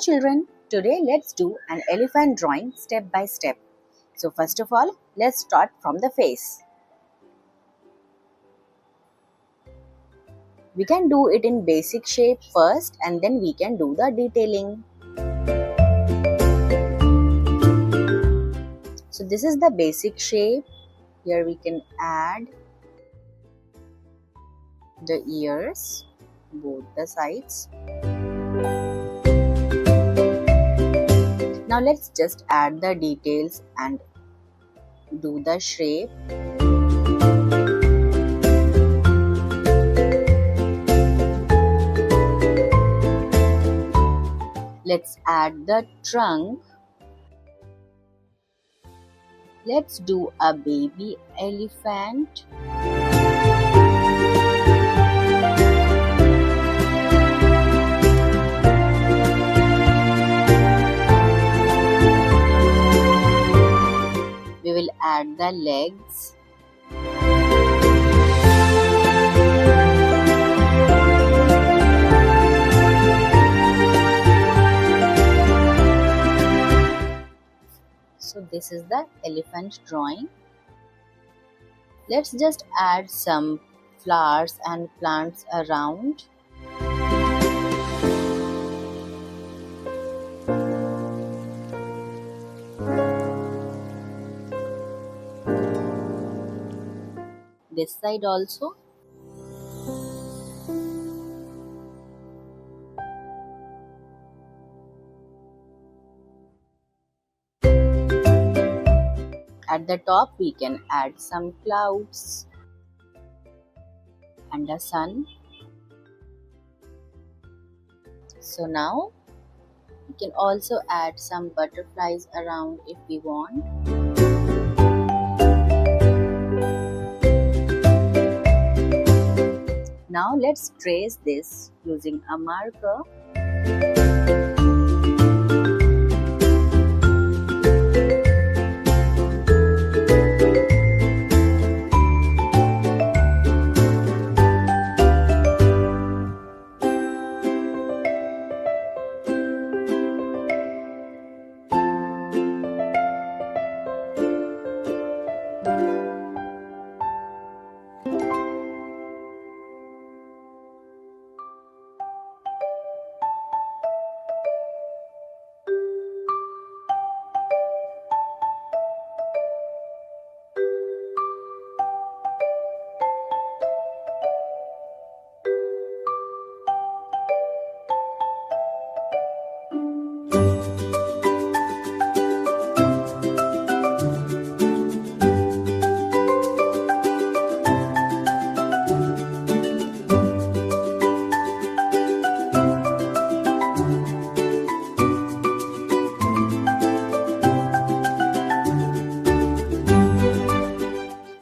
children, today let's do an elephant drawing step by step. So first of all, let's start from the face. We can do it in basic shape first and then we can do the detailing. So this is the basic shape. Here we can add the ears, both the sides. Now let's just add the details and do the shape. Let's add the trunk. Let's do a baby elephant. We will add the legs. So this is the elephant drawing. Let's just add some flowers and plants around. This side also. At the top we can add some clouds and a sun. So now we can also add some butterflies around if we want. Now let's trace this using a marker.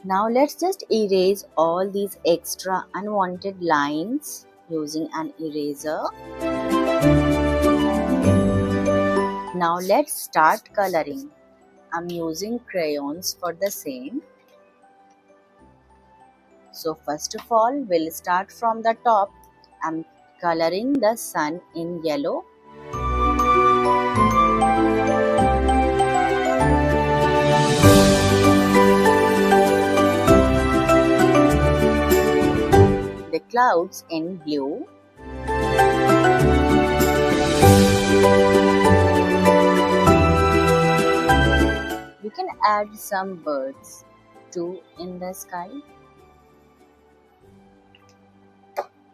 Now let's just erase all these extra unwanted lines using an eraser. Now let's start coloring. I'm using crayons for the same. So first of all, we'll start from the top. I'm coloring the sun in yellow. The clouds in blue. You can add some birds too in the sky.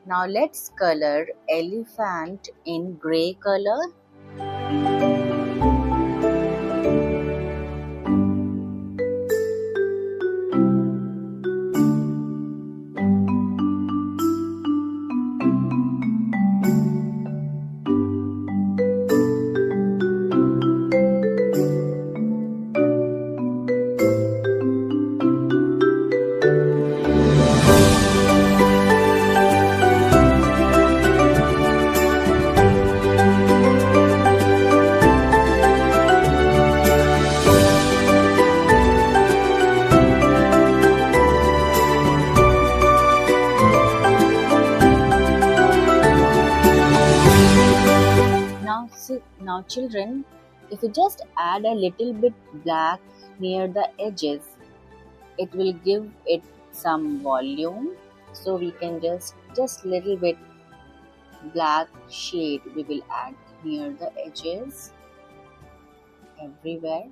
Now let's color elephant in grey color. Now children, if you just add a little bit black near the edges, it will give it some volume. So we can just little bit black shade we will add near the edges everywhere.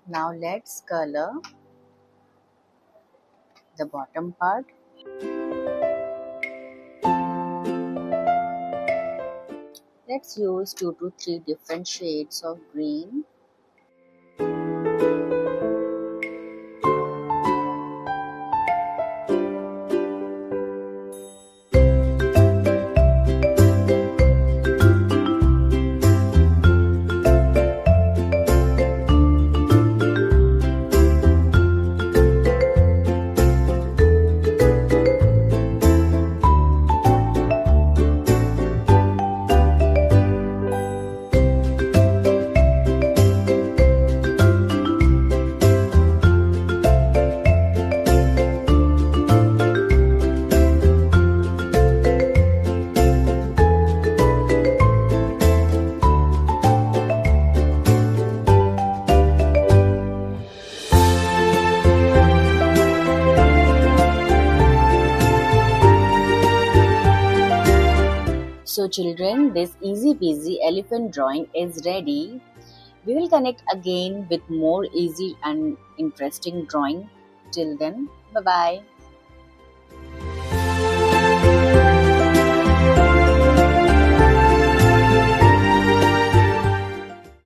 Now let's color the bottom part. Let's use 2 to 3 different shades of green. So children, this easy peasy elephant drawing is ready. We will connect again with more easy and interesting drawing. Till then, bye bye.